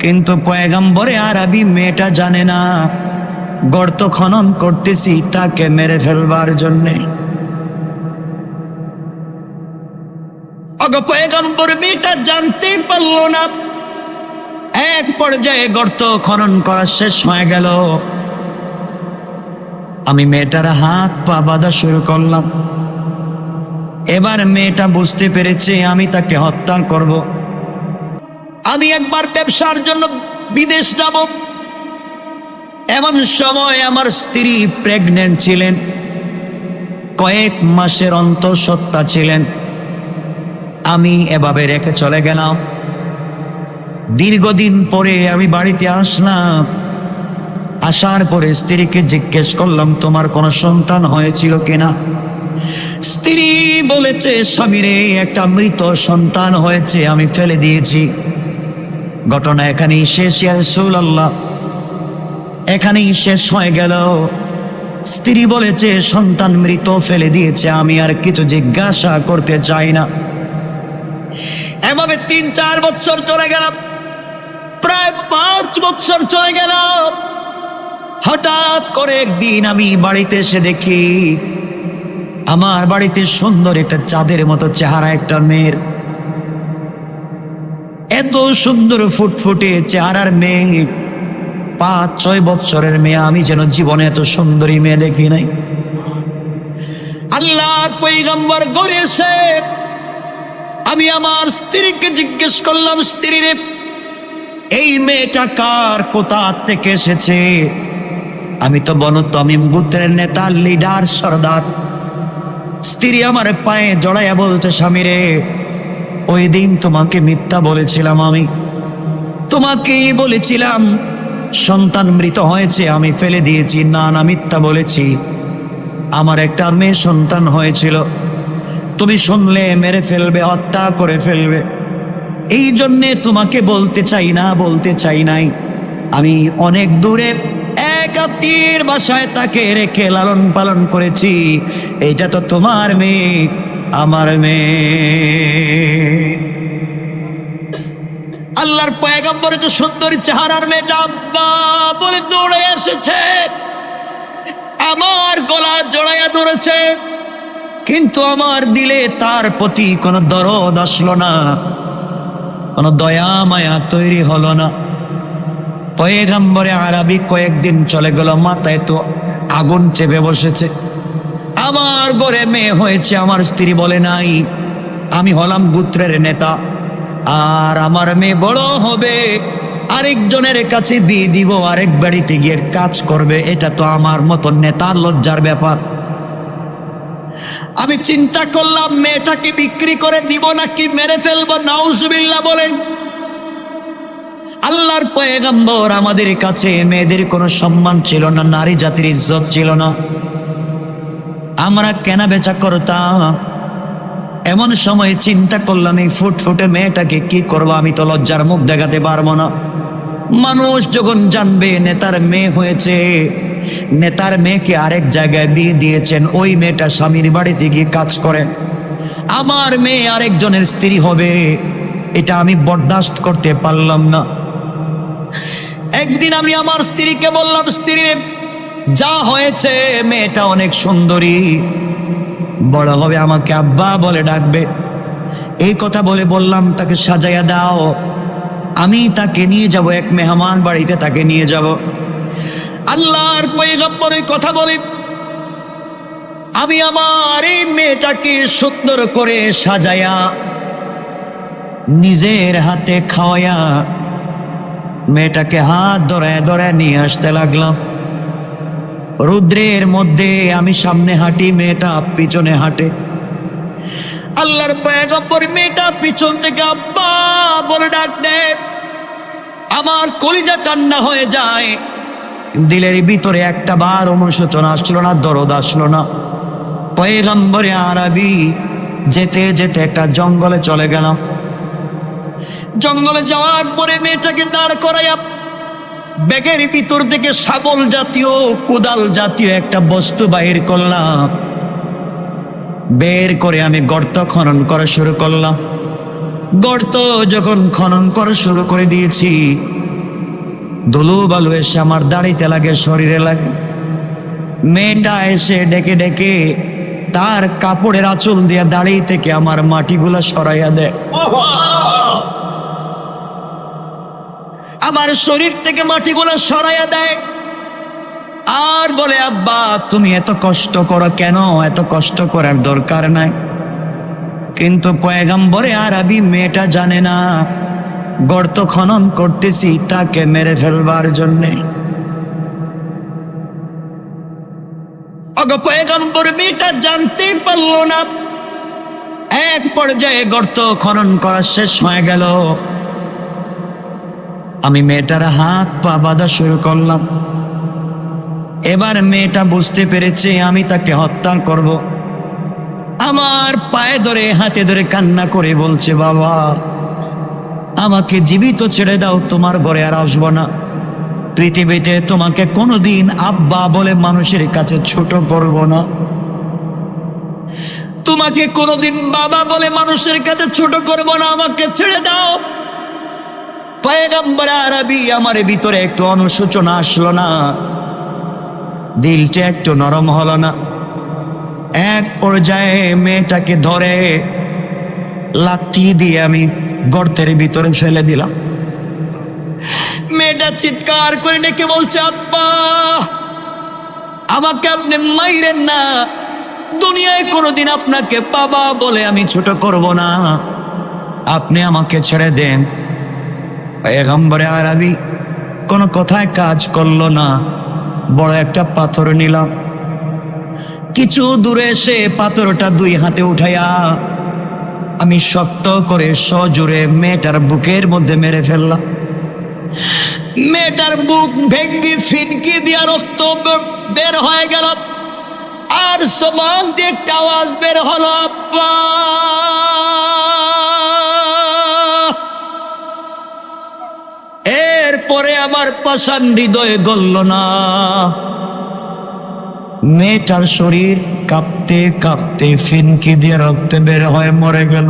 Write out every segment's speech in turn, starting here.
কিন্তু পয়গম্বরে আরবি মেয়েটা জানে না গর্ত খনন করতেছি তাকে মেরে ফেলবার জন্যে। পয়গম্বর মেয়েটা জানতেই পারল না। এক পর্যায়ে গর্ত খনন করা শেষ হয়ে গেল। আমি মেয়েটার হাত পা বাঁধা শুরু করলাম। এবার মেয়েটা বুঝতে পেরেছে আমি তাকে হত্যা করব। আমি একবার ব্যবসার জন্য বিদেশ যাব। এমন সময় আমার স্ত্রী প্রেগনেন্ট ছিলেন, কয়েক মাসের অন্তঃসত্ত্বা ছিলেন। আমি এভাবে রেখে চলে গেলাম। দীর্ঘদিন পরে আমি বাড়িতে আসলাম। আসার পরে স্ত্রীকে জিজ্ঞেস করলাম, তোমার কোনো সন্তান হয়েছিল কিনা? স্ত্রী বলেছে, স্বামীরে একটা মৃত সন্তান হয়েছে, আমি ফেলে দিয়েছি। ঘটনা এখানেই শেষ ইয়া রাসূলুল্লাহ, এখানেই শেষ হয়ে গেল। স্ত্রী বলেছে সন্তান মৃত, ফেলে দিয়েছে, আমি আর কিছু জিজ্ঞাসা করতে চাই না। এভাবে 3-4 বছর চলে গেল, প্রায় 5 বছর চলে গেল। হঠাৎ করে একদিন আমি বাড়িতে এসে দেখি আমার বাড়িতে সুন্দর একটা চাঁদের মতো চেহারা একটা মেয়ের। এত সুন্দর ফুটফুটে চেহারার মেয়ে, 5-6 বছরের মেয়ে। আমি যেন জীবনে এত সুন্দরী মেয়ে দেখি নাই। আল্লাহর পয়গম্বর ঘরে এসে আমি আমার স্ত্রীকে জিজ্ঞেস করলাম, স্ত্রী রে, এই মেয়েটা কার, কোথা থেকে এসেছে? আমি তো বনু তমিম গোত্রের নেতা, লিডার, সর্দার। স্ত্রী আমার পায়ে জড়াইয়া বলছে, স্বামী রে, ওই দিন তোমাকে মিথ্যা বলেছিলাম। আমি তোমাকেই বলেছিলাম সন্তান মৃত হয়েছে, আমি ফেলে দিয়েছি। না না, মিথ্যা বলেছি, আমার একটা মেয়ে সন্তান হয়েছিল। তুমি শুনলে মেরে ফেলবে, হত্যা করে ফেলবে। এই জন্যে তোমাকে বলতে চাই নাই। আমি অনেক দূরে এক আত্মীয়ের বাসায় তাকে রেখে লালন পালন করেছি। এটা তো তোমার মেয়ে, আমার মেয়ে। আল্লাহর পয়গম্বরের যে সুন্দর চেহারার মেয়েটা আব্বা বলে দৌড়ে এসেছে, আমার গলা জড়াইয়া ধরেছে। কিন্তু আমার দিলে তার প্রতি কোনো দরদ আসলো না, কোনো দয়া মায়া তৈরি হলো না। পয়গম্বরে আরবি কয়েকদিন চলে গেল, মাথায় তো আগুন চেপে বসেছে। আমার ঘরে মেয়ে হয়েছে, আমার স্ত্রী বলে নাই আমি হলাম গোত্রের নেতা, আর আমার মেয়ে বড় হবে, আরেকজনের কাছে বিয়ে দিব, আরেক বাড়িতে গিয়ে কাজ করবে। এটা তো আমার মতো নেতার লজ্জার ব্যাপার। আমি চিন্তা করলাম মেয়েটাকে বিক্রি করে দিব নাকি মেরে ফেলবো। নাউজুবিল্লাহ বলেন। আল্লাহর পয়গম্বর, আমাদের কাছে মেয়েদের কোনো সম্মান ছিল না, নারী জাতির ইজ্জত ছিল না, আমরা কেনা বেচা করতাম। এমন সময় চিন্তা করলাম এই ফুটফুটে মেয়েটাকে কি করবো, আমি তো লজ্জার মুখ দেখাতে পারবো না। মানুষ যখন জানবে নেতার মেয়ে হয়েছে, নেতার মেয়েকে আরেক জায়গায় বিয়ে দিয়েছেন, ওই মেয়েটা স্বামীর বাড়িতে গিয়ে কাজ করে, আমার মেয়ে আরেকজনের স্ত্রী হবে, এটা আমি বরদাস্ত করতে পারলাম না। একদিন আমি আমার স্ত্রীকে বললাম, স্ত্রী যা হয়েছে, মেয়েটা অনেক সুন্দরী, বড় হবে আমাকে আব্বা বলে ডাকবে। এই কথা বলে বললাম তাকে সাজাইয়া দাও, আমি তাকে নিয়ে যাব, এক মেহমান বাড়িতে তাকে নিয়ে যাব। আল্লাহর পয়গম্বর এই কথা বলে আমি আমার এই মেয়েটাকে সুন্দর করে সাজাইয়া নিজের হাতে খাওয়াইয়া মেয়েটাকে হাত ধরায় ধরায় নিয়ে আসতে লাগলাম। রৌদ্রের মধ্যে আমি সামনে হাঁটি, মেয়েটা পিছনে হাঁটে। আল্লাহর পয়গম্বর মেয়েটা পিছন থেকে আব্বা বলে ডাক দেয়, আমার কলিজা ঠান্ডা হয়ে যায়। দিলের ভিতরে একটা বার অনুশোচনা আসলো না, দরদ আসলো না। পয়গম্বরে আরবি যেতে যেতে একটা জঙ্গলে চলে গেলাম। জঙ্গলে যাওয়ার পরে মেয়েটাকে দাঁড় করাইয়া ব্যাগের ভিতর থেকে শাবল জাতীয়, কোদাল জাতীয় একটা বস্তু বাহির করলাম। বের করে আমি গর্ত খনন করা শুরু করলাম। গর্ত যখন খনন করা শুরু করে দিয়েছি, ধুলো বালু এসে আমার দাড়িতে লাগে, শরীরে লাগে। মেয়েটা এসে ডেকে ডেকে তার কাপড়ের আঁচল দিয়ে দাড়ি থেকে আমার মাটিগুলো সরাইয়া দেয়, আমার শরীর থেকে মাটিগুলো সরাইয়া দেয়, আর বলে আব্বা তুমি এত কষ্ট করো কেন, এত কষ্ট করার দরকার নাই। কিন্তু পয়গম্বরে আরবি মেয়েটা জানে না গর্ত খনন করতেছি তাকে মেরে ফেলবার জন্যে। পয়গম্বর মেয়েটা জানতেই পারলো না। এক পর্যায়ে গর্ত খনন করা শেষ হয়ে গেল, আমি মেয়েটার হাত পা বাঁধা শুরু করলাম। এবার মেয়েটা বুঝতে পেরেছে আমি তাকে হত্যা করব। আমার পায়ে ধরে হাতে ধরে কান্না করে বলছে, বাবা আমাকে জীবিত ছেড়ে দাও, তোমার ঘরে আর আসবো না। পৃথিবীতে তোমাকে কোনোদিন আব্বা বলে মানুষের কাছে ছোট করব না, তোমাকে কোনোদিন বাবা বলে মানুষের কাছে ছোট করব না, আমাকে ছেড়ে দাও। পয়গম্বর আরবি আমার ভিতরে একটু অনুশোচনা আসলো না, দিলটা একটু নরম হলো না। এক পর্যায়ে মেয়েটাকে ধরে লাথি দিয়ে আমি গর্তের ভিতরে ফেলে দিলাম। মেয়েটা চিৎকার করে ডেকে বলছে, আব্বা আমাকে আপনি মাইরেন না, দুনিয়ায় কোনোদিন আপনাকে বাবা বলে আমি ছোট করব না, আপনি আমাকে ছেড়ে দেন। পয়গম্বরে আরবি কোনো কথায় কাজ করলো না। বড় একটা পাথর নিলাম, কিছু দূরে এসে পাথরটা দুই হাতে উঠাইয়া আমি শক্ত করে সজোরে মেয়েটার বুকের মধ্যে মেরে ফেললাম। মেয়েটার বুক ভেঙ্গি ফিনকি দিয়া রক্ত বের হয়ে গেল, আর সমান দিয়ে একটা আওয়াজ বের হলো, আব্বা। এরপরে আমার পাষাণ হৃদয়ে গলল না। মেয়েটার শরীর কাঁপতে কাঁপতে ফিনকি দিয়ে রক্ত বের হয়ে মরে গেল।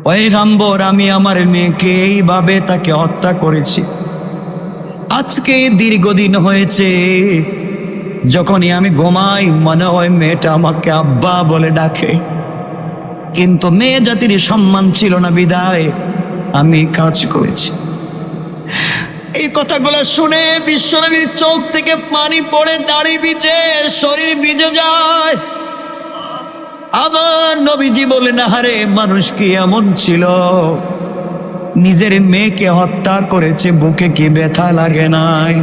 পয়গম্বর আমি আমার মেয়েকে এইভাবে তাকে হত্যা করেছি। আজকে দীর্ঘদিন হয়েছে, যখনই আমি ঘুমাই মনে হয় মেয়েটা আমাকে আব্বা বলে ডাকে, কিন্তু মেয়ে জাতির সম্মান ছিল না বিদায় আমি কাজ করেছি। এই কথাগুলো শুনে বিশ্বনবীর চোখ থেকে পানি পড়ে, দাড়ি ভিজে, শরীর ভিজে যায়। আমার নবীজি বলেন, আহারে মানুষ কি এমন ছিল, নিজের মেয়েকে হত্যা করেছে, বুকে কি ব্যথা লাগে নাই?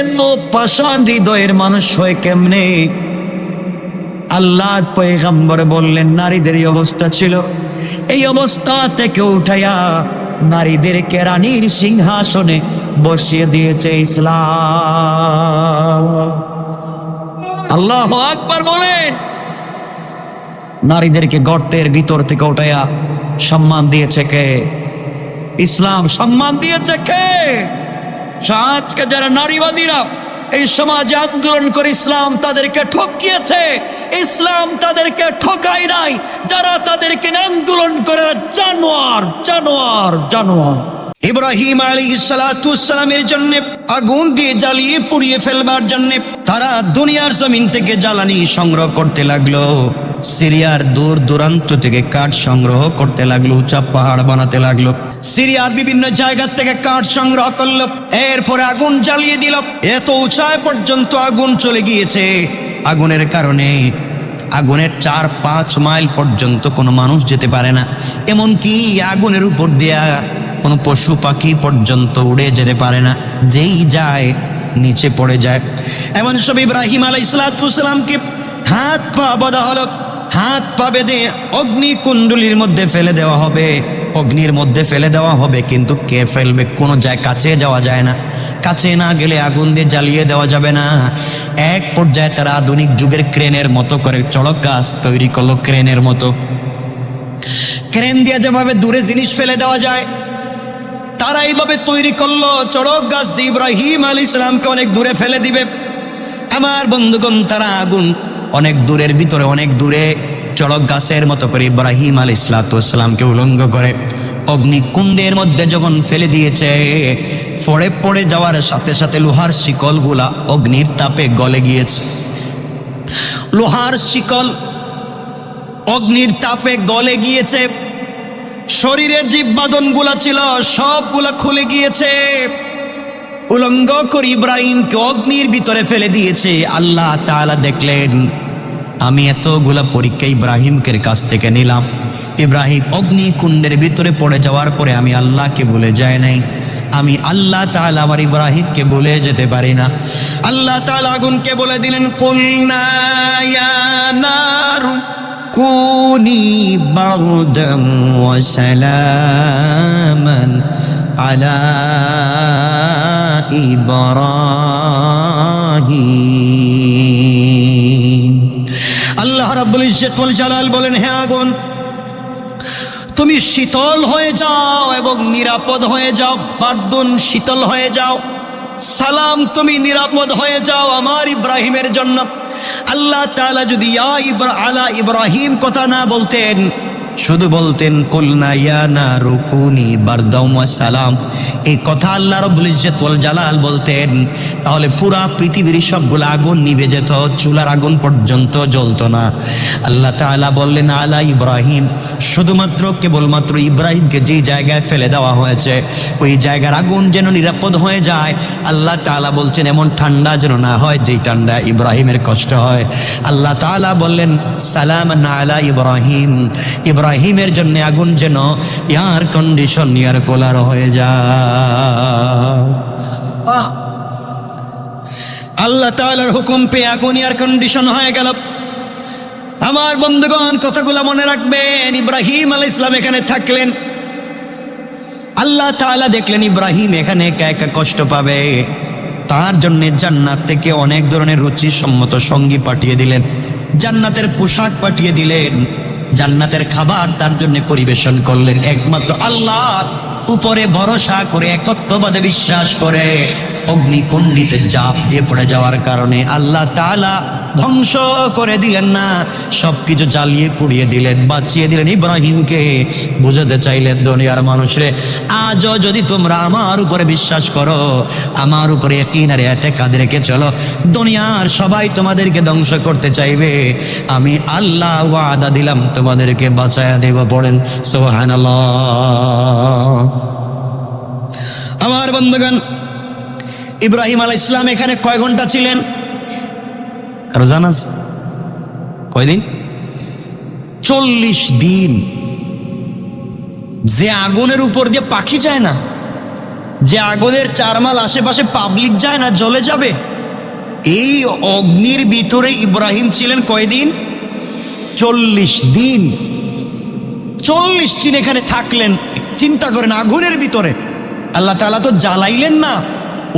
এত পাষাণ হৃদয়ের মানুষ হয় কেমনে? আল্লাহর পয়গম্বর বললেন নারীদের এই অবস্থা ছিল, এই অবস্থা থেকে উঠাইয়া নারীদেরকে রানীর সিংহাসনে বসিয়ে দিয়েছে ইসলাম। আল্লাহু আকবার বলেন। নারীদেরকে গর্তের ভিতর থেকে উঠাইয়া সম্মান দিয়েছে কে? ইসলাম। সম্মান দিয়েছে কে? আজকে যারা নারীবাদীরা এই সমাজে আন্দোলন করে ইসলাম তাদেরকে ঠকিয়েছে, ইসলাম তাদেরকে ঠকাই নাই। যারা তাদেরকে আন্দোলন করে জানোয়ার জানোয়ার জানোয়ার। ইব্রাহিম আলাইহিস সালাতু ওয়াস সালামের জন্য আগুন দিয়ে জ্বালিয়ে পুড়িয়ে ফেলবার জন্য তারা দুনিয়ার জমিন থেকে জ্বালানি সংগ্রহ করতে লাগলো, সিরিয়ার দূর দূরান্ত থেকে কাঠ সংগ্রহ করতে লাগলো, উঁচা পাহাড় বানাতে লাগলো, সিরিয়ার বিভিন্ন জায়গা থেকে কাঠ সংগ্রহ করলো, এরপরে আগুন জ্বালিয়ে দিল। এত উঁচায় পর্যন্ত আগুন চলে গিয়েছে, আগুনের কারণে আগুনের 4-5 মাইল পর্যন্ত কোনো মানুষ যেতে পারে না, এমনকি আগুনের উপর দিয়া কোনো পশু পাখি পর্যন্ত উড়ে যেতে পারে না, যেই যায় নিচে পড়ে যায়। এমন সব ইব্রাহিম আলাইহিস সালামকে হাত পা বাঁধা হলো, হাত পা বেঁধে অগ্নিকুণ্ডলীর মধ্যে ফেলে দেওয়া হবে, অগ্নির মধ্যে ফেলে দেওয়া হবে। কিন্তু কে ফেলবে? কোনো কাছে যাওয়া যায় না, কাছে না গেলে আগুন দিয়ে জ্বালিয়ে দেওয়া যাবে না। এক পর্যায়ে তারা আধুনিক যুগের ক্রেনের মতো করে চড়ক গাছ তৈরি করলো, ক্রেনের মতো। ক্রেন দিয়ে যেভাবে দূরে জিনিস ফেলে দেওয়া যায়, তারা এইভাবে তৈরি করলো চড়ক গাছ দিয়ে ইব্রাহিম আলাইহিস সালামকে অনেক দূরে ফেলে দিবে। আমার বন্ধুগণ, তারা আগুন অনেক দূরের ভিতরে, অনেক দূরে চড়ক গাছের মতো করে ইব্রাহিম আলাইহিস সালামকে উলঙ্গ করে অগ্নিকুণ্ডের মধ্যে যখন ফেলে দিয়েছে, পড়ে যাওয়ার সাথে সাথে লোহার শিকলগুলা অগ্নির তাপে গলে গিয়েছে। লোহার শিকল অগ্নির তাপে গলে গিয়েছে। শরীরের যে বাঁধনগুলা ছিল সবগুলা খুলে গিয়েছে। উলঙ্গ করে ইব্রাহিমকে অগ্নির ভিতরে ফেলে দিয়েছে। আল্লাহ তাআলা দেখলেন, আমি এতগুলা পরীক্ষা ইব্রাহিমের কাছ থেকে নিলাম, ইব্রাহিম অগ্নিকুণ্ডের ভিতরে পড়ে যাওয়ার পরে আমি আল্লাহকে ভুলে যায় নাই। আমি আল্লাহ তাআলা আমার ইব্রাহিমকে ভুলে যেতে পারি না। আল্লাহ তাআলা আগুনকে বলে দিলেন, কুলনা ইয়া নারু কুনি বারদাম ওয়া সালামান আলা ইব্রাহিম। আল্লাহ রাব্বুল ইজ্জত ওয়াল জালাল বলেন, হে আগুন, তুমি শীতল হয়ে যাও এবং নিরাপদ হয়ে যাও। বারদুন, শীতল হয়ে যাও। সালাম, তুমি নিরাপদ হয়ে যাও আমার ইব্রাহিমের জন্য। আল্লাহ তাআলা যদি আলা ইব্রাহিম কথা না বলতেন, শুধু বলতেন কুলনা ইয়া নারু কুনি বারদাম ওয়া সালাম, এই কথা আল্লাহ রাব্বুল ইজ্জত ওয়াল জালাল বলতেন, তাহলে পুরা পৃথিবীর সবগুলো আগুন নিভে যেত, চুলার আগুন পর্যন্ত জ্বলতো না। আল্লাহ তাআলা বললেন আলা ইব্রাহিম, শুধুমাত্র কেবলমাত্র ইব্রাহিমকে যেই জায়গায় ফেলে দেওয়া হয়েছে ওই জায়গার আগুন যেন নিরাপদ হয়ে যায়। আল্লাহ তাআলা বলছেন এমন ঠান্ডা যেন না হয় যেই ঠান্ডা ইব্রাহিমের কষ্ট হয়। আল্লাহ তাআলা বললেন সালামান আলা ইব্রাহিম, ইব্রাহিমের জন্য আগুন যেন এয়ার কন্ডিশন, এয়ার কুলার হয়ে যায়। আল্লাহ তাআলার হুকুম পেয়ে আগুন এয়ার কন্ডিশন হয়ে গেল। আমার বন্ধুগণ, কথাগুলো মনে রাখবেন। ইব্রাহিম আলাইহিস সালাম এখানে থাকলেন। আল্লাহ তাআলা দেখলেন ইব্রাহিম এখানে একা একা কষ্ট পাবে, তার জন্য জান্নাত থেকে অনেক ধরনের রুচিসম্মত সঙ্গী পাঠিয়ে দিলেন, জান্নাতের পোশাক পাঠিয়ে দিলেন, জান্নাতের খাবার তার জন্য পরিবেশন করলেন। একমাত্র আল্লাহর উপরে ভরসা করে, একত্ববাদে বিশ্বাস করে অগ্নিকুণ্ডে ঝাঁপ দিয়ে পড়ে যাওয়ার কারণে আল্লাহ তাআলা ধ্বংস করে দিলেন না, সবকিছু জ্বালিয়ে পুড়িয়ে দিলেন, বাঁচিয়ে দিলেন ইব্রাহিমকে। বুঝাতে চাইলেন দুনিয়ার মানুষরে, আজও যদি তোমরা আমার উপরে বিশ্বাস করো, আমার উপরে ইয়াকিন আর ইতিকাদ রেখে চলো, দুনিয়ার সবাই তোমাদেরকে ধ্বংস করতে চাইবে, আমি আল্লাহ ওয়াদা দিলাম তোমাদেরকে বাঁচায়া দেব। পড়েন সুবহানাল্লাহ। আমার বন্ধুগণ, ইব্রাহিম আলাইহিস সালাম এখানে কয় ঘন্টা ছিলেন কারো জানা আছে? কয়দিন? 40 দিন। যে আগুনের উপর দিয়ে পাখি যায় না, যে আগুনের 4 মাইল আশেপাশে পাবলিক যায় না, জ্বলে যাবে, এই অগ্নির ভিতরে ইব্রাহিম ছিলেন কয়দিন? 40 দিন। 40 দিন এখানে থাকলেন। চিন্তা করেন, আগুনের ভিতরে। আল্লাহ তাআলা তো জ্বালাইলেন না,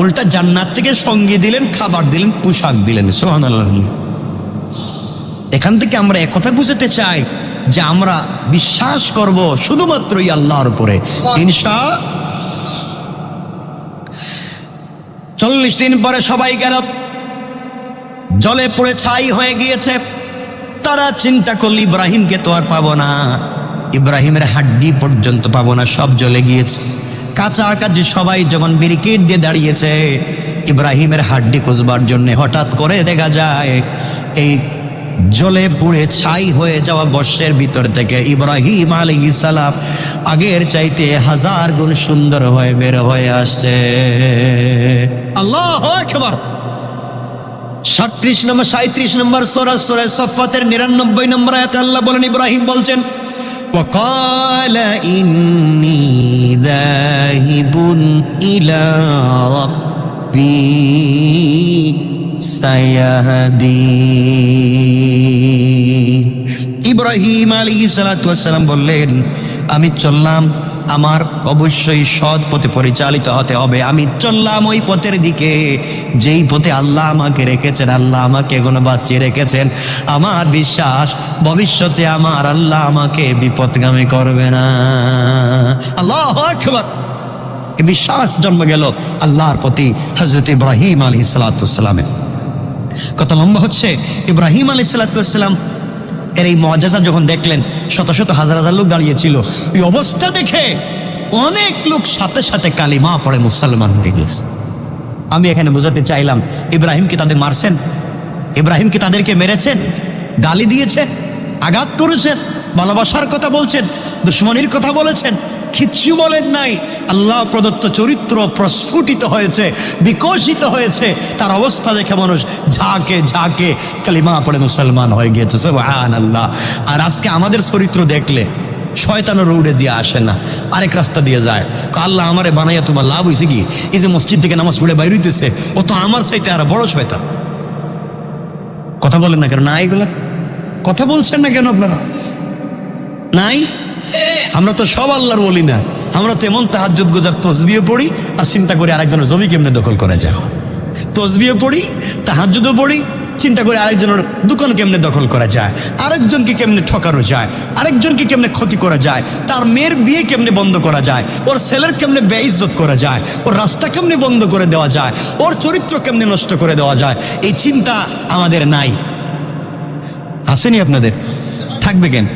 উল্টা জান্নাত থেকে সঙ্গী দিলেন, খাবার দিলেন, পোশাক দিলেন। সুবহানাল্লাহ। এখান থেকে আমরা একথা বুঝতে চাই যে আমরা বিশ্বাস করব শুধুমাত্রই আল্লাহর উপরে, ইনশাআল্লাহ। 40 দিন পরে সবাই গেল, জলে পড়ে ছাই হয়ে গিয়েছে। তারা চিন্তা করল ইব্রাহিমকে তো আর পাবো না, ইব্রাহিমের হাড্ডি পর্যন্ত পাবো না, সব জ্বলে গিয়েছে। কাছাকাছি সবাই যখন ব্যারিকেড দিয়ে দাঁড়িয়েছে ইব্রাহিমের হাড্ডি খুঁজবার জন্য, হঠাৎ করে দেখা যায় এই জ্বলে পুড়ে ছাই হয়ে যাওয়া বর্ষের ভিতর থেকে ইব্রাহিম আলাইহিস সালাম আগের চাইতে 1000 গুণ সুন্দর হয়ে বের হয়ে আসছে। আল্লাহু আকবার। 37 নম্বর 37 নম্বর সূরা সফফাতের 99 নম্বর আয়াতে আল্লাহ বলেন, ইব্রাহিম বলছেন وقال إني ذاهب إلى ربي سيهدين। ইব্রাহিম আলাইহিস সালাতু ওয়াস সালাম বললেন, আমি চললাম, আমার অবশ্যই সৎ পথে পরিচালিত হতে হবে। আমি চললাম ওই পথের দিকে যেই পথে আল্লাহ আমাকে রেখেছেন, আল্লাহ আমাকে এখনো বাঁচিয়ে রেখেছেন। আমার বিশ্বাস ভবিষ্যতে আমার আল্লাহ আমাকে বিপদগামী করবে না। আল্লাহু আকবার। বিশ্বাস জন্ম গেল আল্লাহর প্রতি হযরত ইব্রাহিম আলাইহিস সালাতু ওয়াস সালামের। কত লম্বা হচ্ছে। ইব্রাহিম আলাইহিস সালাতু ওয়াস সালাম এর এই মুআজিজা যখন দেখলেন, শত শত হাজার হাজার লোক দাঁড়িয়েছিল, এই অবস্থা দেখে অনেক লোক সাথে সাথে কালিমা পড়ে মুসলমান হয়ে গেছে। আমি এখানে বোঝাতে চাইলাম, ইব্রাহিমকে তাদের মারছেন, ইব্রাহিমকে তাদেরকে মেরেছেন, গালি দিয়েছেন, আঘাত করেছেন, ভালোবাসার কথা বলছেন, দুশ্মনির কথা বলেছেন, কিচ্ছু বলেন নাই। আল্লাহ প্রদত্ত চরিত্র প্রস্ফুটিত হয়েছে, বিকশিত হয়েছে। তার অবস্থা দেখে মানুষ ঝাঁকে ঝাঁকে কালিমা পড়ে মুসলমান হয়ে গিয়েছে। সুবহানাল্লাহ। আর আজকে আমাদের চরিত্র দেখলে শয়তানের রৌড়ে দিয়ে আসে না, আরেক রাস্তা দিয়ে যায়। আল্লাহ আমারে বানাইয়া তোমার লাভ হয়েছে কি? এই যে মসজিদ থেকে নামাজ পড়ে বাইর হইতেছে, ও তো আমার চাইতে আর বড় শয়তান। কথা বলেন না কেন? না, এগুলা কথা বলছেন না কেন আপনারা? নাই, আমরা তো সব আল্লাহর বলি না। আমরা তেমন তাহাজ্জুদ গুজার তসবিহ পড়ি আর চিন্তা করি আরেকজনের জমি কেমনে দখল করা যায়। তসবিহ পড়ি, তাহাজ্জুদও পড়ি, চিন্তা করে আরেকজনের দোকান কেমনে দখল করা যায়, আরেকজনকে কেমনে ঠকানো যায়, আরেকজনকে কেমনে ক্ষতি করা যায়, তার মেয়ের বিয়ে কেমনে বন্ধ করা যায়, ওর ছেলের কেমনে বেইজ্জত করা যায়, ওর রাস্তা কেমনে বন্ধ করে দেওয়া যায়, ওর চরিত্র কেমনে নষ্ট করে দেওয়া যায়, এই চিন্তা আমাদের নাই। আসেনি আপনাদের? থাকবে কেন?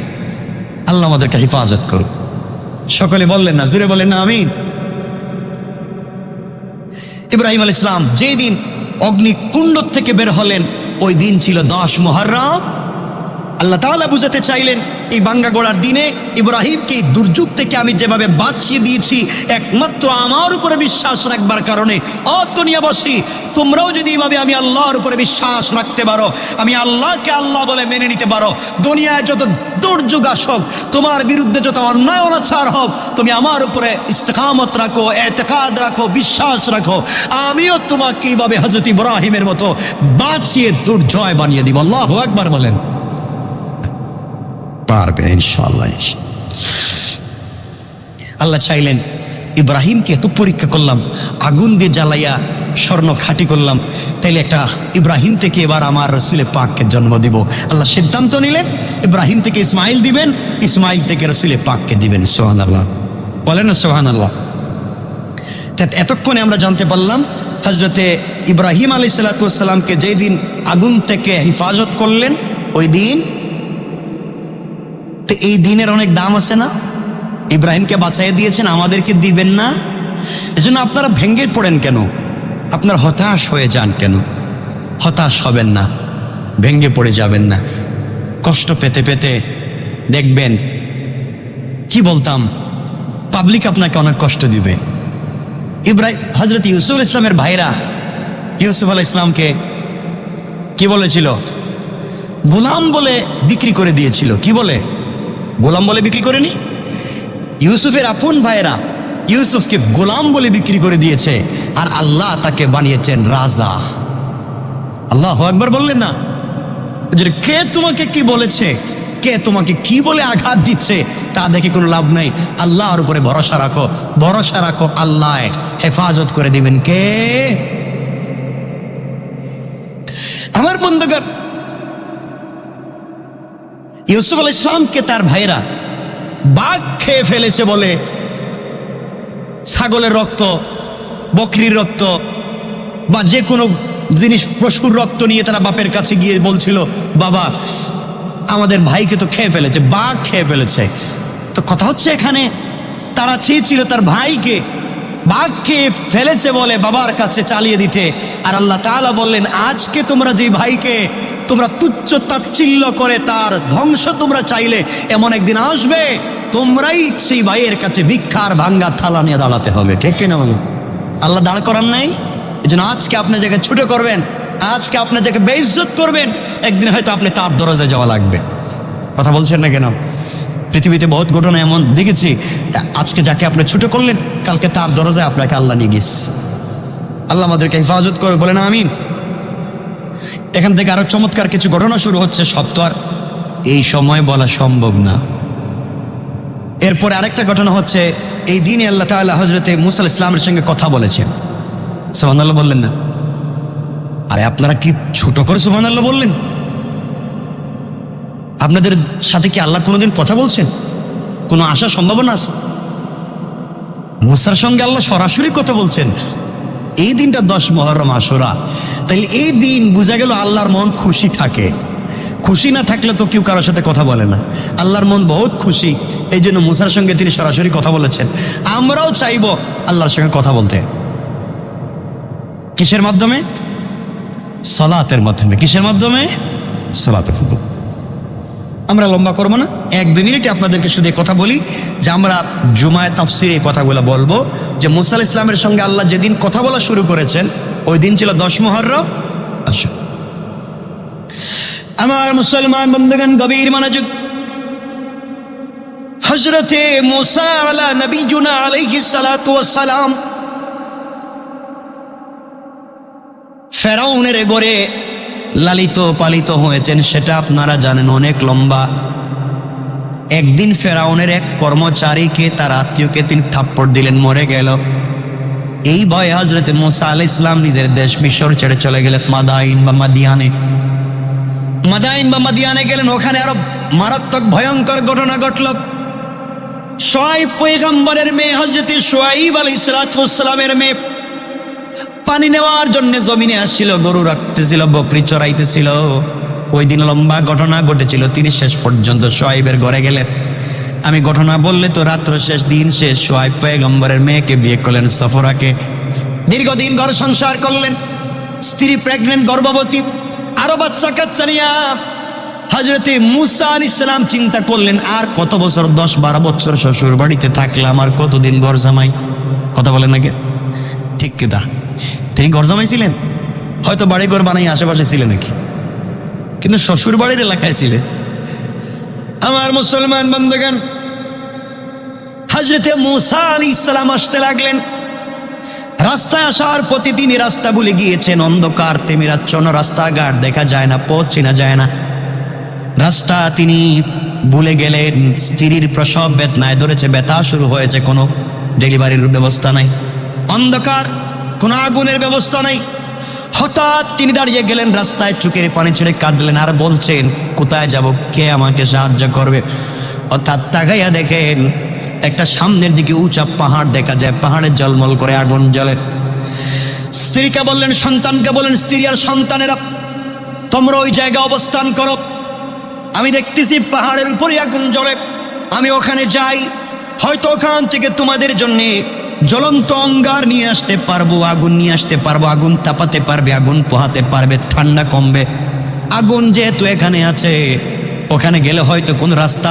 আল্লাহ আমাদেরকে হেফাজত করুন। সকলে বললেন না, জুড়ে বলেন না আমিন। ইব্রাহিম আলাইহিস সালাম যেই দিন অগ্নিকুণ্ড থেকে বের হলেন, ওই দিন ছিল 10 মুহররম। আল্লাহ তাআলা বুঝাতে চাইলেন, এই ভাঙ্গা গোড়ার দিনে ইব্রাহিমকে দুর্যোগ থেকে আমি যেভাবে বাঁচিয়ে দিয়েছি, একমাত্র আমার উপরে বিশ্বাস রাখবার কারণে। ও দুনিয়াবাসী, তোমরাও যদি এইভাবে আমি আল্লাহর উপরে বিশ্বাস রাখতে পারো, আমি আল্লাহকে আল্লাহ বলে মেনে নিতে পারো, দুনিয়ায় যত দুর্যোগ আসুক, তোমার বিরুদ্ধে যত অন্যায় অনাচার হোক, তুমি আমার উপরে ইস্তেকামত রাখো, এতেকাদ রাখো, বিশ্বাস রাখো, আমিও তোমাকে এইভাবে হযরত ইব্রাহিমের মতো বাঁচিয়ে দুর্জয় বানিয়ে দিব। আল্লাহু আকবার বলেন। পারবেন ইনশাআল্লাহ। আল্লাহ চাইলেন ইব্রাহিমকে এত পরীক্ষা করলাম, আগুন দিয়ে জ্বালাইয়া স্বর্ণ খাঁটি করলাম, তাইলে একটা ইব্রাহিম থেকে এবার আমার রসুলে পাককে জন্ম দিব। আল্লাহ সিদ্ধান্ত নিলেন, ইব্রাহিম থেকে ইসমাইল দিবেন, ইসমাইল থেকে রসুলে পাককে দিবেন। সুবহানাল্লাহ বলেন না সুবহানাল্লাহ। এতক্ষণে আমরা জানতে পারলাম, হযরতে ইব্রাহিম আলাইহিস সালামকে যেই দিন আগুন থেকে হেফাজত করলেন, ওই দিন, তো এই দিনের অনেক দাম আছে না? ইব্রাহিমকে বাঁচাইয়ে দিয়েছেন, আমাদেরকে দিবেন না? এজন্য আপনারা ভেঙ্গে পড়েন কেন? আপনারা হতাশ হয়ে যান কেন? হতাশ হবেন না, ভেঙ্গে পড়ে যাবেন না। কষ্ট পেতে পেতে দেখবেন, কি বলতাম, পাবলিক আপনাকে অনেক কষ্ট দিবে। হযরত ইউসুফ ইসলামের ভাইরা ইউসুফ আলাইহিস সালামকে কি বলেছিল? গোলাম বলে বিক্রি করে দিয়েছিল। কি বলে? গোলাম বলে বিক্রি করেনি। ইউসুফের আপন ভাইরা ইউসুফকে গোলাম বলে বিক্রি করে দিয়েছে, আর আল্লাহ তাকে বানিয়েছেন রাজা। আল্লাহু আকবার বললেন না? কে তোমাকে কি বলেছে, কে তোমাকে কি বলে আঘাত দিচ্ছে, তা দেখে কোনো লাভ নাই। আল্লাহর উপরে ভরসা রাখো, ভরসা রাখো, আল্লাহ হেফাজত করে দিবেন। কে? আমার বন্ধুগণ, ইউসুফ আলাইহিস সালামকে তার ভাইরা বাঘ খেয়ে ফেলেছে বলে ছাগলের রক্ত, বকরির রক্ত বা যে কোনো জিনিস, পশুর রক্ত নিয়ে তারা বাপের কাছে গিয়ে বলছিল, বাবা আমাদের ভাইকে তো খেয়ে ফেলেছে, বাঘ খেয়ে ফেলেছে। তো কথা হচ্ছে এখানে তারা চেয়েছিল তার ভাইকে বাঘ খেয়ে ফেলেছে বলে বাবার কাছে চালিয়ে দিতে। আর আল্লাহ তাআলা বললেন, আজকে তোমরা যে ভাইকে তোমরা তুচ্ছ তাচ্ছিল্য করে তার ধ্বংস তোমরা চাইলে, এমন একদিন আসবে তোমরাই সেই ভাইয়ের কাছে ভিক্ষার ভাঙ্গা থালা নিয়ে দাঁড়াতে হবে। ঠিক কিনা বলুন? আল্লাহ দাঁড় করান নাই? এই জন্য আজকে আপনি যাকে ছুটে করবেন, আজকে আপনি যাকে বেইজ্জত করবেন, একদিন হয়তো আপনি তার দরজায় যাওয়া লাগবে। কথা বলছেন না কেন? পৃথিবীতে বহুত ঘটনা এমন দেখেছি, আজকে যাকে আপনি ছুটে করলেন, কালকে তার দরজায় আপনাকে আল্লাহ নিয়ে গেছে। আল্লাহ আমাদেরকে হেফাজত করে, বলেন আমিন। এখান থেকে আরো চমৎকার কিছু ঘটনা শুরু হচ্ছে, সব তো আর এই সময় বলা সম্ভব না। এরপরে আরেকটা ঘটনা হচ্ছে, এই দিনে আল্লাহ তাআলা হযরতে মূসা আলাইহিস সালামের সঙ্গে কথা বলেছেন। সুবহানাল্লাহ বললেন না? আরে আপনারা কি ছোট করে সুবহানাল্লাহ বললেন? আপনাদের সাথে কি আল্লাহ কোনোদিন কথা বলছেন? কোনো আশা সম্ভাবনা আছে? মূসার সঙ্গে আল্লাহ সরাসরি কথা বলছেন। এই দিনটা 10 মুহররম আশুরা। তাইলে এই দিন বোঝা গেল আল্লাহর মন খুশি থাকে। খুশি না থাকলে তো কেউ কারোর সাথে কথা বলে না। আল্লাহর মন বহুত খুশি, এই জন্য মুসার সঙ্গে তিনি সরাসরি কথা বলেছেন। আমরাও চাইব আল্লাহর সঙ্গে কথা বলতে। কিসের মাধ্যমে? সালাতের মাধ্যমে। কিসের মাধ্যমে? সালাতের মাধ্যমে। আমরা লম্বা করবো না, 1-2 মিনিটে আপনাদেরকে শুধু কথা বলি যে আমরা জুমায় তাফসিরে এই কথাগুলো বলবো যে মুসা আলাইহিস সালামের সঙ্গে আল্লাহ যেদিন কথা বলা শুরু করেছেন ওই দিন ছিল 10 মুহররম। আসুন আমার মুসলমান বন্ধুগণ, গভীর মনোযোগ। হযরতে মুসা আলা নবিয়ুনা আলাইহিস সালাতু ওয়াস সালাম ফেরাউনের ঘরে লালিত পালিত হয়েছেন, সেটা আপনারা জানেন, অনেক লম্বা। একদিন ফেরাউনের এক কর্মচারীকে, তার আত্মীয়কে তিনি থাপ্পড় দিলেন, মরে গেল। এই ভয়ে হযরত মুসা আলাইহিস সালাম নিজের দেশ মিশর ছেড়ে চলে গেলেন মাদাইন বা মাদিয়ানে গেলেন। ওখানে আরো মারাত্মক ভয়ঙ্কর ঘটনা ঘটল। শুআয়ব পয়গম্বরের মেয়ে, হযরত শুআয়ব আলাইহিস সালামের মেয়ে পানি নেওয়ার জন্য জমিনে আসছিল, গরু রাখতেছিল, বকরি চড়াইতেছিল। ওই দিন লম্বা ঘটনা ঘটেছিল। তিনি শেষ পর্যন্ত শুআয়বের ঘরে গেলেন। আমি ঘটনা বললে তো রাত্র শেষ, দিন শেষ। শুআয়ব পয়গম্বরের মেয়েকে বিয়ে করলেন, সফরাকে। দীর্ঘদিন ঘর সংসার করলেন, স্ত্রী প্রেগনেন্ট, গর্ভবতী, আরো বাচ্চা কাচ্চা নিয়া হযরতে মুসা আলাইহিস সালাম চিন্তা করলেন আর কত বছর, 10-12 বছর শ্বশুর বাড়িতে থাকলাম, আর কতদিন ঘর জামাই। কথা বলেন নাকি? ঠিক কিনা? তিনি ঘর জামাই ছিলেন, হয়তো বাড়ি ঘর বানাই আশেপাশে ছিলেন নাকি, কিন্তু শ্বশুর বাড়ির এলাকায় ছিলেন। আমার মুসলমান বন্ধুগণ, হযরতে মুসা আলাইহিস সালাম আসতে লাগলেন। রাস্তায় আসার পথে তিনি রাস্তা ভুলে গিয়েছেন, অন্ধকার তেমিরাচ্ছন্ন, রাস্তাঘাট দেখা যায় না, পথ চেনা যায় না। রাস্তা তিনি ভুলে গেলেন। স্ত্রীর প্রসব বেদনায় ধরেছে, ব্যথা শুরু হয়েছে, কোনো ডেলিভারির ব্যবস্থা নাই, অন্ধকার, কোনো আগুনের ব্যবস্থা নাই। হঠাৎ তিনি দাঁড়িয়ে গেলেন রাস্তায়, চোখের পানি ছেড়ে কাঁদলেন আর বলছেন, কোথায় যাব, কে আমাকে সাহায্য করবে? অর্থাৎ তাকাইয়া দেখেন একটা সামনের দিকে উঁচা পাহাড় দেখা যায়, পাহাড়ে জলমল করে আগুন জ্বলে। স্ত্রীকে বললেন, সন্তানকে বললেন, স্ত্রী আর সন্তানেরা তোমরা ওই জায়গায় অবস্থান করো, আমি দেখতেছি পাহাড়ের উপরে আগুন জ্বলে, আমি ওখানে যাই, হয়তো ওখান থেকে তোমাদের জন্য জ্বলন্ত অঙ্গার নিয়ে আসতে পারবো, আগুন নিয়ে আসতে পারবো, আগুন তাপাতে পারবে, আগুন পোহাতে পারবে, ঠান্ডা কমবে। আগুন যেহেতু এখানে আছে, ওখানে গেলে হয়তো কোনো রাস্তা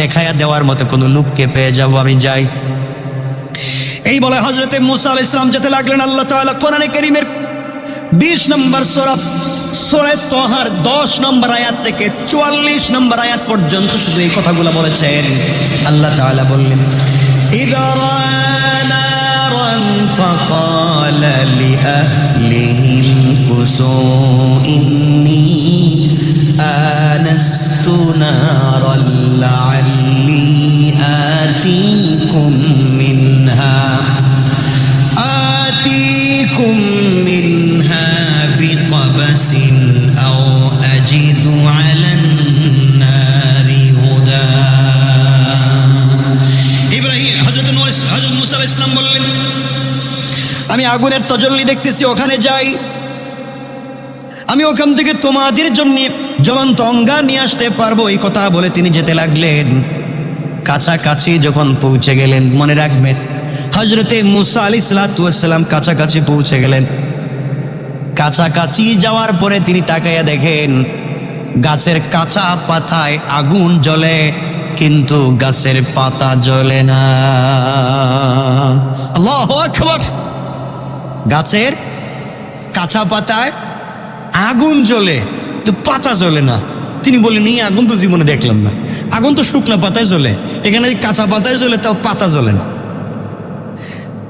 দেখায়া দেওয়ার মতো কোনো লোককে পেয়ে যাব, আমি যাই। এই বলে হযরতে মুসা আলাইহিস সালাম যেতে লাগলেন। আল্লাহ তাআলা কোরআনে কারীমের 20 নম্বর সূরা তাহার 10 নম্বর আয়াত থেকে 44 নম্বর আয়াত পর্যন্ত শুধু এই কথাগুলো বলেছেন। আল্লাহ তাআলা বললেন, ইযা নারান ফাকালা লিআহলিহিম কুসু ইন্নী আনাস্তু নারান লাআল্লি আতিকুম মিনহা বিকবাসিন আও আজিদু আলান নারি হুদা। ইব্রাহিম, হযরত মুসা আলাইহিস সালাম বললেন, আমি আগুনের তজল্লি দেখতেছি, ওখানে যাই, আমি ওখান থেকে তোমাদের জন্য জ্বলন্ত অঙ্গার নিয়ে আসতে পারবো। এই কথা বলে তিনি যেতে লাগলেন। কাছাকাছি যখন পৌঁছে গেলেন, মনে রাখবেন হযরতে মুসা আলাইহিস সালাম কাছাকাছি পৌঁছে গেলেন। কাছাকাছি যাওয়ার পরে তিনি তাকাইয়া দেখেন গাছের কাঁচা পাতায় আগুন জ্বলে, কিন্তু গাছের পাতা জ্বলে না। আল্লাহু আকবার! গাছের কাঁচা পাতায় আগুন জ্বলে, তো পাতা জ্বলে না। তিনি বললেন, এই আগুন তো জীবনে দেখলাম না, আগুন তো শুকনো পাতায় জ্বলে, এখানে কাঁচা পাতায় জ্বলে, তাও পাতা জ্বলে না।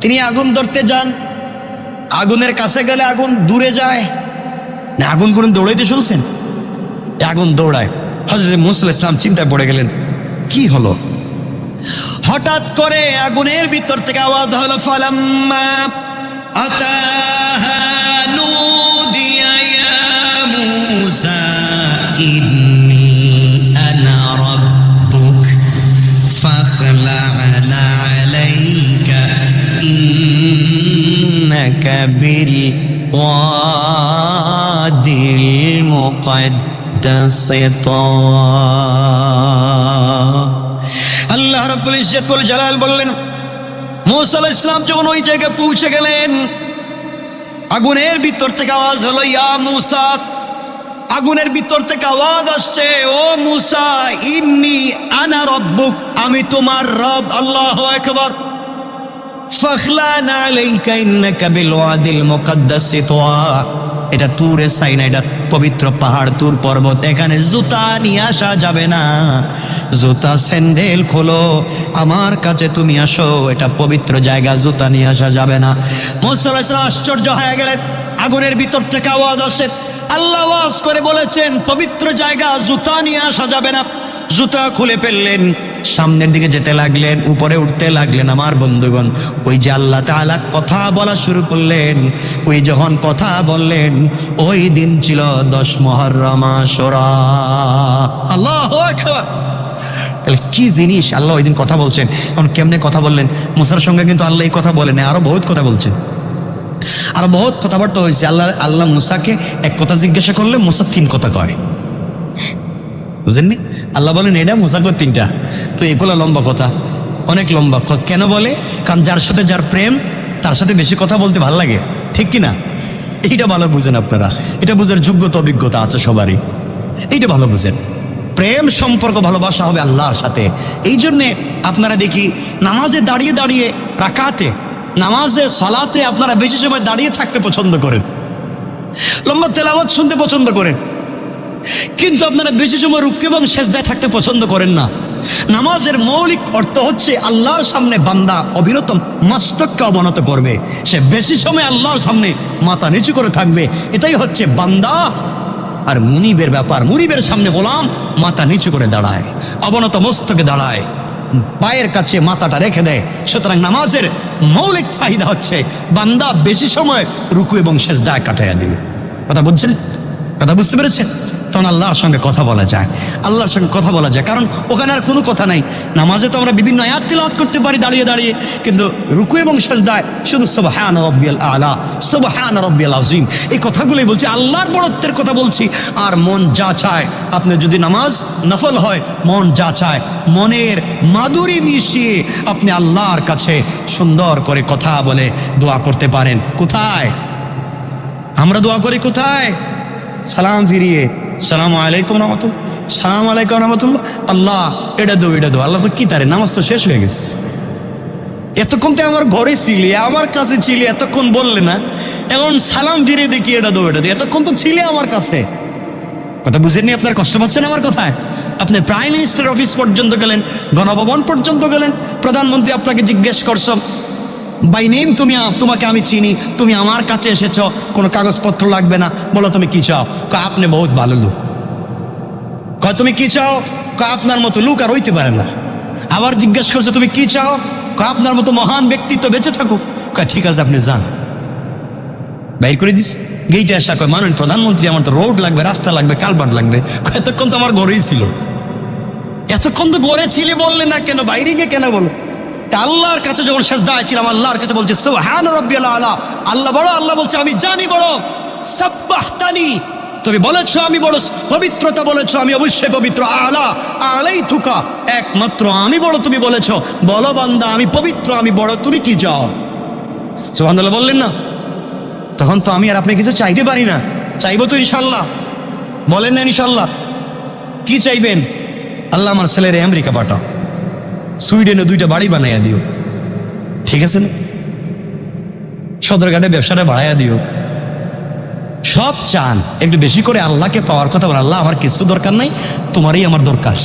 তিনি আগুন ধরতে যান, আগুনের কাছে গেলে আগুন দূরে যায় না। আগুন কোন দৌড়াইতে শুনছেন? আগুন দৌড়ায়। হযরত মুসা আলাইহিস সালাম চিন্তায় পড়ে গেলেন, কি হলো? হঠাৎ করে আগুনের ভিতর থেকে আওয়াজ হলো, ফালাম্মা আতাহা নুদিয়া ইয়া মুসা ইন্নী আনা রাব্বুক ফাখলা'না আলাইকা ইন্নাকা বিল ওয়াদিল মুকাদ্দাস মুকদ্দাসিতা। আল্লাহ রাব্বুল ইজ্জতুল জালাল বললেন, মূসা আলাইহিস সালাম যখন ওই জায়গায় পৌঁছে গেলেন, আগুনের ভিতর থেকে আওয়াজ হলো, ইয়া মূসা। আগুনের ভিতর থেকে আওয়াজ আসছে, ও মূসা, ইন্নী আনা রব্বুক, আমি তোমার রব। আল্লাহু আকবার। ফাখলানা আলাইকা ইন্নাকা বিল ওয়াদিল মুকদ্দাসি তুয়া। এটা তুরে সাইনা, এটা পবিত্র পাহাড় তুর পর্বত, এখানে জুতা নিয়ে আসা যাবে না। জুতা স্যান্ডেল খোলো, আমার কাছে তুমি আসো, এটা পবিত্র জায়গা, জুতা নিয়ে আসা যাবে না। মূসা আলাইহিস সালাম আশ্চর্য হয়ে গেলেন, আগুনের ভিতর থেকে আওয়াজ আসে, আল্লাহ আওয়াজ করে বলেছেন পবিত্র জায়গা, জুতা নিয়ে আসা যাবে না। জুতা খুলে ফেললেন, সামনের দিকে যেতে লাগলেন, উপরে উঠতে লাগলেন। আমার বন্ধুগণ, ওই যে আল্লাহ তাআলা কথা বলা শুরু করলেন, ওই যখন কথা বললেন, ওই দিন ছিল 10 মুহররম আশুরা। আল্লাহু আকবার। তাহলে কি জিনিস, আল্লাহ ওই দিন কথা বলছেন। এখন কেমনে কথা বললেন? মুসার সঙ্গে কিন্তু আল্লাহ এই কথা বলেন, আরো বহুত কথা বলছেন, আরো বহুত কথাবার্তা হয়েছে। আল্লাহ মুসাকে এক কথা জিজ্ঞাসা করলে মুসা 3 কথা কয়, বুঝেননি? আল্লাহ বলেন এটা, মুসা কয় 3টা। তো এগুলো লম্বা কথা, অনেক লম্বা। কেন বলে? কারণ যার সাথে যার প্রেম, তার সাথে বেশি কথা বলতে ভালো লাগে, ঠিক কিনা? এইটা ভালো বুঝেন আপনারা, এটা বুঝার যোগ্যতা অভিজ্ঞতা আছে সবারই, এইটা ভালো বুঝেন। প্রেম সম্পর্ক ভালোবাসা হবে আল্লাহর সাথে। এই জন্যে আপনারা দেখি নামাজে দাঁড়িয়ে দাঁড়িয়ে, রাকাতে, নামাজে সালাতে আপনারা বেশি সময় দাঁড়িয়ে থাকতে পছন্দ করেন, লম্বা তেলাওয়াত শুনতে পছন্দ করেন, কিন্তু আপনারা বেশি সময় রুকু এবং সেজদায় থাকতে পছন্দ করেন না। নামাজের মৌলিক অর্থ হচ্ছে আল্লাহর সামনে বান্দা অবিরত মস্তককে অবনত করবে, সে বেশি সময় আল্লাহর সামনে মাথা নিচু করে থাকবে। এটাই হচ্ছে বান্দা আর মুনিবের ব্যাপার। মুনিবের সামনে গোলাম মাথা নিচু করে দাঁড়ায়, অবনত মস্তকে দাঁড়ায়, পায়ের কাছে মাথাটা রেখে দেয়। সুতরাং নামাজের মৌলিক চাহিদা হচ্ছে বান্দা বেশি সময় রুকু এবং সেজদায় কাটাইয়া দিবে। কথা বুঝছেন? কথা বুঝতে পেরেছেন? তখন আল্লাহর সঙ্গে কথা বলা যায়, আল্লাহর সঙ্গে কথা বলা যায়, কারণ ওখানে আর কোনো কথা নাই। নামাজে তো আমরা বিভিন্ন আয়াত তিলাওয়াত করতে পারি দাঁড়িয়ে দাঁড়িয়ে, কিন্তু রুকু এবং সেজদায় শুধু সুবহান রাব্বিয়াল আলা, সুবহান রাব্বিয়াল আযীম, এই কথাগুলোই বলছি, আল্লাহর বড়ত্বের কথা বলছি। আর মন যা চায়, আপনি যদি নামাজ নফল হয়, মন যা চায় মনের মাধুরী মিশিয়ে আপনি আল্লাহর কাছে সুন্দর করে কথা বলে দোয়া করতে পারেন। কোথায় আমরা দোয়া করি? কোথায়? সালাম ফিরিয়ে, সালাম আলাইকুম রহমতুল্লাহ, সালাম আলাইকুম রহমতুল্লাহ, আল্লাহ এটা দো, এটা দো। আল্লাহ কি তারে, নামাজ তো শেষ হয়ে গেছে, এতক্ষণ তো আমার ঘরে ছিলে, আমার কাছে ছিলে, এতক্ষণ বললে না, এখন সালাম ফিরিয়ে দেখি এটা দো, এটা দো, এতক্ষণ তো ছিলে আমার কাছে। কথা বুঝেননি? আপনার কষ্ট পাচ্ছেন আমার কথায়? আপনি প্রাইম মিনিস্টার অফিস পর্যন্ত গেলেন, গণভবন পর্যন্ত গেলেন, প্রধানমন্ত্রী আপনাকে জিজ্ঞেস করছো বাই নেম, তোমাকে আমি চিনি, তুমি আমার কাছে এসেছ, কোনো কাগজপত্র লাগবে না, বলো তুমি কি চাও? আপনি বহুত ভালো লোক। তুমি কি চাও? আপনার মতো লোক আর হইতে পারে না। আবার জিজ্ঞেস করছো তুমি কি চাও? আপনার মতো মহান ব্যক্তিত্ব বেঁচে থাকুক। ঠিক আছে, আপনি যান। বাইর করে দিস গেইটে আসা, কয় মাননীয় প্রধানমন্ত্রী, আমার তো রোড লাগবে, রাস্তা লাগবে, কালভার্ট লাগবে। এতক্ষণ তো আমার ঘরেই ছিল, এতক্ষণ তো ঘরে ছিলে, বললে না কেন? বাইরে গিয়ে কেন বলো? আল্লাহর কাছে যখন সেজদায় ছিলাম, আল্লাহর কাছে বলছে সুবহান রাব্বিয়াল আলা, আল্লাহ বড়। আল্লাহ বলছে আমি জানি বড়। সাব্বাহতানি, তুমি বলেছো আমি বড়, পবিত্রতা বলেছো, আমি অবশ্যই পবিত্র। আলা আলাইতুকা, একমাত্র আমি বড় তুমি বলেছো, বলো বান্দা আমি পবিত্র, আমি বড়, তুমি কি চাও? সুবহানাল্লাহ বললেন না? তখন তো আমি আর আপনি কিছু চাইতে পারি না, চাইবো তো ইনশাল্লাহ। বলেন না ইনশাল্লাহ? কি চাইবেন? আল্লাহ আমার ছেলেরে আমেরিকা পাঠাও, সুইডেনে 2টা বাড়ি বানাইয়া দিও, ঠিক আছে না? সদরঘাটে ব্যবসাটা বাড়াইয়া দিও। সব চান, একটু বেশি করে আল্লাহকে পাওয়ার কথা বলেন, আল্লাহ আমার কিছু দরকার নাই, তোমারই আমার দরকার।